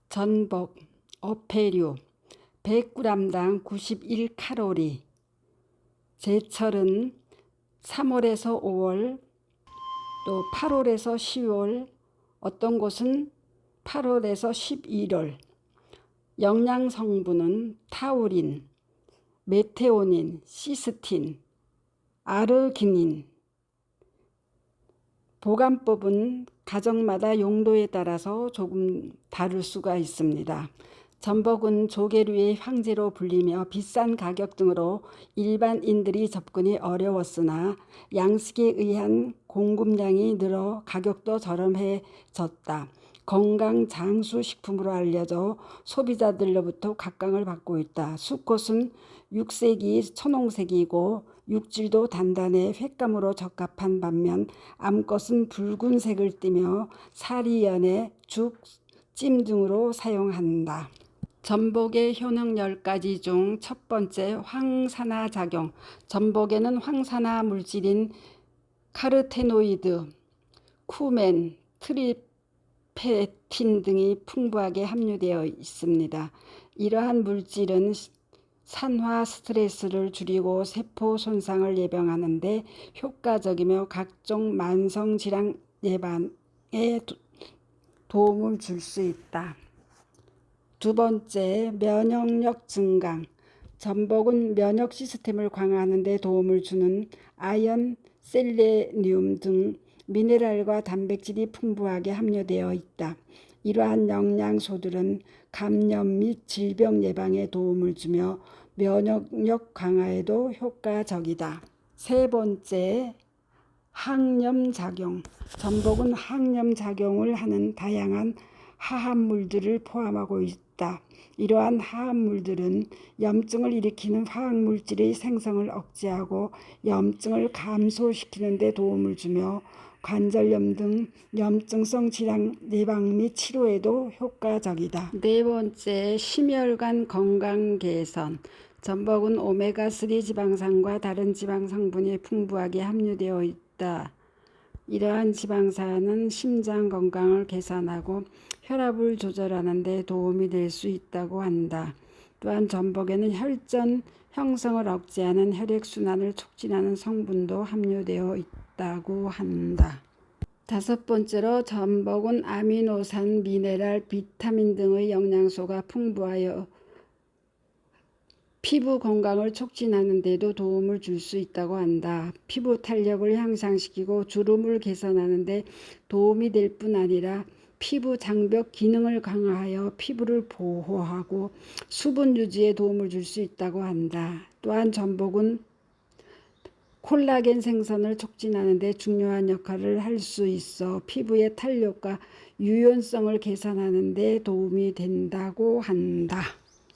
전복, 어패류, 100g당 91칼로리. 제철은 3월에서 5월, 또 8월에서 10월, 어떤 곳은 8월에서 11월. 영양 성분은 타우린, 메테오닌, 시스틴, 아르기닌. 보관법은 가정마다 용도에 따라서 조금 다를 수가 있습니다. 전복은 조개류의 황제로 불리며 비싼 가격 등으로 일반인들이 접근이 어려웠으나 양식에 의한 공급량이 늘어 가격도 저렴해졌다. 건강 장수 식품으로 알려져 소비자들로부터 각광을 받고 있다. 수컷은 육색이 천홍색이고 육질도 단단해 횟감으로 적합한 반면 암컷은 붉은색을 띠며 살이 연해 죽, 찜 등으로 사용한다. 전복의 효능 10가지 중 첫 번째, 황산화 작용. 전복에는 황산화 물질인 카르테노이드, 쿠멘, 트리페틴 등이 풍부하게 함유되어 있습니다. 이러한 물질은 산화 스트레스를 줄이고 세포 손상을 예방하는 데 효과적이며 각종 만성 질환 예방에 도움을 줄 수 있다. 두 번째, 면역력 증강. 전복은 면역 시스템을 강화하는 데 도움을 주는 아연, 셀레늄 등 미네랄과 단백질이 풍부하게 함유되어 있다. 이러한 영양소들은 감염 및 질병 예방에 도움을 주며 면역력 강화에도 효과적이다. 세 번째, 항염작용. 전복은 항염작용을 하는 다양한 화합물들을 포함하고 있다. 이러한 화합물들은 염증을 일으키는 화학물질의 생성을 억제하고 염증을 감소시키는 데 도움을 주며 관절염 등 염증성 질환 예방 및 치료에도 효과적이다. 네 번째, 심혈관 건강 개선. 전복은 오메가3 지방산과 다른 지방 성분이 풍부하게 함유되어 있다. 이러한 지방산은 심장 건강을 개선하고 혈압을 조절하는 데 도움이 될 수 있다고 한다. 또한 전복에는 혈전 형성을 억제하는 혈액순환을 촉진하는 성분도 함유되어 있다고 한다. 다섯 번째로, 전복은 아미노산, 미네랄, 비타민 등의 영양소가 풍부하여 피부 건강을 촉진하는 데도 도움을 줄 수 있다고 한다. 피부 탄력을 향상시키고 주름을 개선하는 데 도움이 될 뿐 아니라 피부 장벽 기능을 강화하여 피부를 보호하고 수분 유지에 도움을 줄 수 있다고 한다. 또한 전복은 콜라겐 생성을 촉진하는 데 중요한 역할을 할 수 있어 피부의 탄력과 유연성을 개선하는 데 도움이 된다고 한다.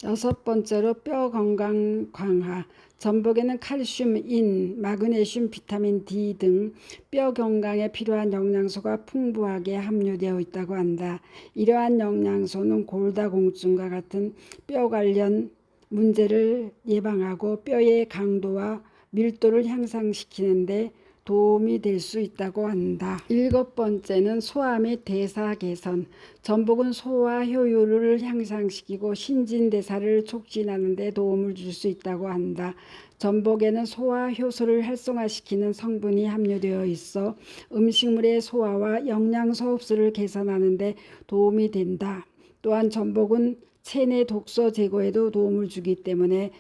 여섯 번째로, 뼈 건강 강화. 전복에는 칼슘, 인, 마그네슘, 비타민 D 등 뼈 건강에 필요한 영양소가 풍부하게 함유되어 있다고 한다. 이러한 영양소는 골다공증과 같은 뼈 관련 문제를 예방하고 뼈의 강도와 밀도를 향상시키는 데 도움이 될 수 있다고 한다. 일곱 번째는 소화 및 대사 개선. 전복은 소화 효율을 향상시키고 신진대사를 촉진하는 데 도움을 줄 수 있다고 한다. 전복에는 소화 효소를 활성화시키는 성분이 함유되어 있어 음식물의 소화와 영양소 흡수를 개선하는 데 도움이 된다. 또한 전복은 체내 독소 제거에도 도움을 주기 때문에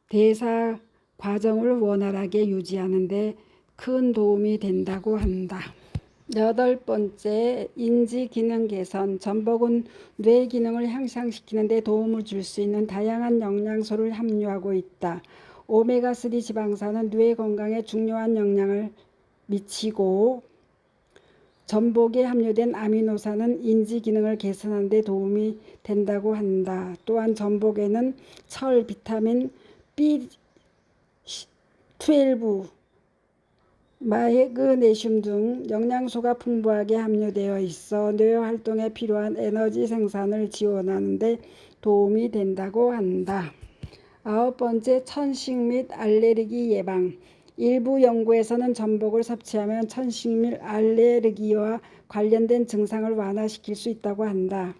대사 과정을 원활하게 유지하는 데 큰 도움이 된다고 한다. 여덟 번째, 인지 기능 개선. 전복은 뇌 기능을 향상시키는 데 도움을 줄 수 있는 다양한 영양소를 함유하고 있다. 오메가3 지방산은 뇌 건강에 중요한 영향을 미치고 전복에 함유된 아미노산은 인지 기능을 개선하는 데 도움이 된다고 한다. 또한 전복에는 철, 비타민 B12, 마그네슘 등 영양소가 풍부하게 함유되어 있어 뇌 활동에 필요한 에너지 생산을 지원하는 데 도움이 된다고 한다. 아홉 번째, 천식 및 알레르기 예방. 일부 연구에서는 전복을 섭취하면 천식 및 알레르기와 관련된 증상을 완화시킬 수 있다고 한다.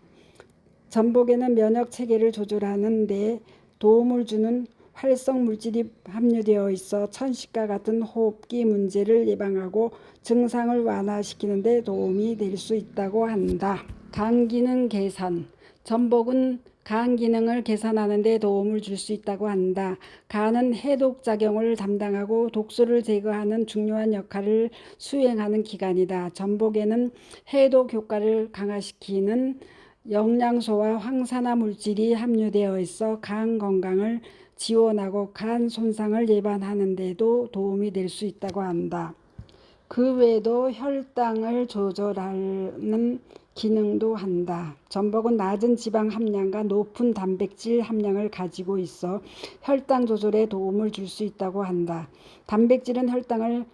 전복에는 면역 체계를 조절하는 데 도움을 주는 활성 물질이 함유되어 있어 천식과 같은 호흡기 문제를 예방하고 증상을 완화시키는 데 도움이 될 수 있다고 한다. 간 기능 개선. 전복은 간 기능을 개선하는 데 도움을 줄 수 있다고 한다. 간은 해독 작용을 담당하고 독소를 제거하는 중요한 역할을 수행하는 기관이다. 전복에는 해독 효과를 강화시키는 영양소와 황산화 물질이 함유되어 있어 간 건강을 지원하고 간 손상을 예방하는 데도 도움이 될 수 있다고 한다. 그 외에도 혈당을 조절하는 기능도 한다. 전복은 낮은 지방 함량과 높은 단백질 함량을 가지고 있어 혈당 조절에 도움을 줄 수 있다고 한다. 단백질은 혈당을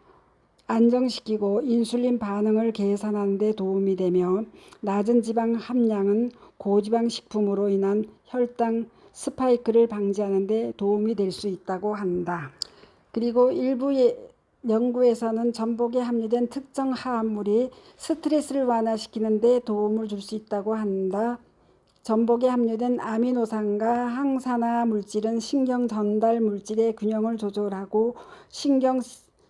안정시키고 인슐린 반응을 개선하는 데 도움이 되며 낮은 지방 함량은 고지방 식품으로 인한 혈당 스파이크를 방지하는 데 도움이 될 수 있다고 한다. 그리고 일부 연구에서는 전복에 함유된 특정 화합물이 스트레스를 완화시키는 데 도움을 줄 수 있다고 한다. 전복에 함유된 아미노산과 항산화 물질은 신경 전달 물질의 균형을 조절하고 신경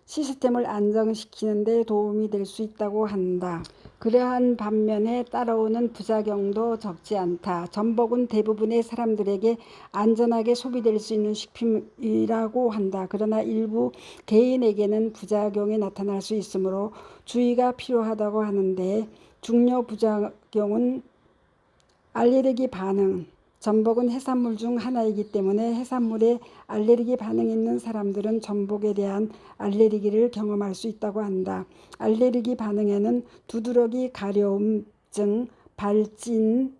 시스템을 안정시키는 데 도움이 될 수 있다고 한다. 그러한 반면에 따라오는 부작용도 적지 않다. 전복은 대부분의 사람들에게 안전하게 소비될 수 있는 식품이라고 한다. 그러나 일부 개인에게는 부작용이 나타날 수 있으므로 주의가 필요하다고 하는데 중요 부작용은 알레르기 반응. 전복은 해산물 중 하나이기 때문에 해산물에 알레르기 반응이 있는 사람들은 전복에 대한 알레르기를 경험할 수 있다고 한다. 알레르기 반응에는 두드러기, 가려움증, 발진,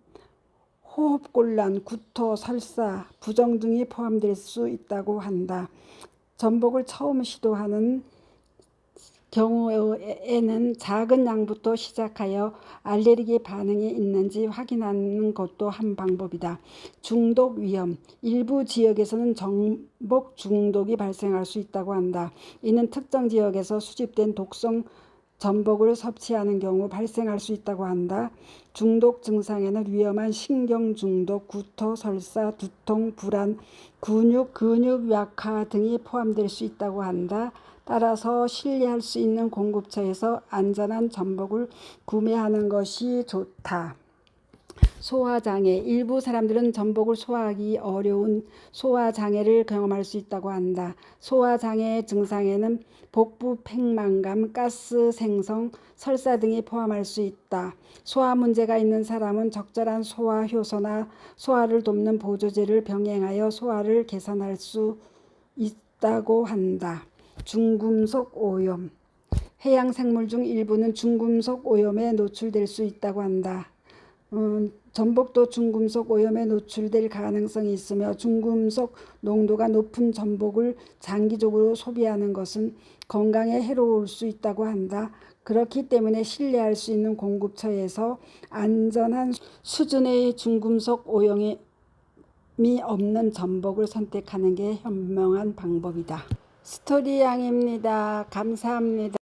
호흡곤란, 구토, 설사, 부종 등이 포함될 수 있다고 한다. 전복을 처음 시도하는 경우에는 작은 양부터 시작하여 알레르기 반응이 있는지 확인하는 것도 한 방법이다. 중독 위험. 일부 지역에서는 전복 중독이 발생할 수 있다고 한다. 이는 특정 지역에서 수집된 독성 전복을 섭취하는 경우 발생할 수 있다고 한다. 중독 증상에는 위험한 신경 중독, 구토, 설사, 두통, 불안, 근육 약화 등이 포함될 수 있다고 한다. 따라서 신뢰할 수 있는 공급처에서 안전한 전복을 구매하는 것이 좋다. 소화장애. 일부 사람들은 전복을 소화하기 어려운 소화장애를 경험할 수 있다고 한다. 소화장애 증상에는 복부 팽만감, 가스 생성, 설사 등이 포함할 수 있다. 소화 문제가 있는 사람은 적절한 소화 효소나 소화를 돕는 보조제를 병행하여 소화를 개선할 수 있다고 한다. 중금속 오염. 해양 생물 중 일부는 중금속 오염에 노출될 수 있다고 한다. 전복도 중금속 오염에 노출될 가능성이 있으며 중금속 농도가 높은 전복을 장기적으로 소비하는 것은 건강에 해로울 수 있다고 한다. 그렇기 때문에 신뢰할 수 있는 공급처에서 안전한 수준의 중금속 오염이 없는 전복을 선택하는 게 현명한 방법이다. 스토리양입니다. 감사합니다.